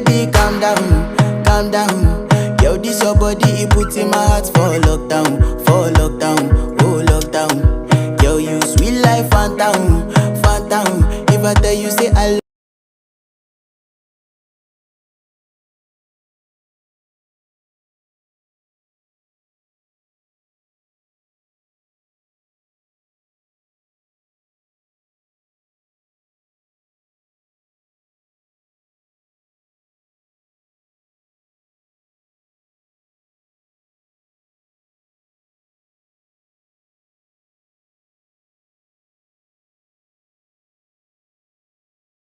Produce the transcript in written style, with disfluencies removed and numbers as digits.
baby, calm down. Yo, this your body, it put in my heart for lockdown, oh lockdown. Yo, you sweet life, phantom. If I tell you say I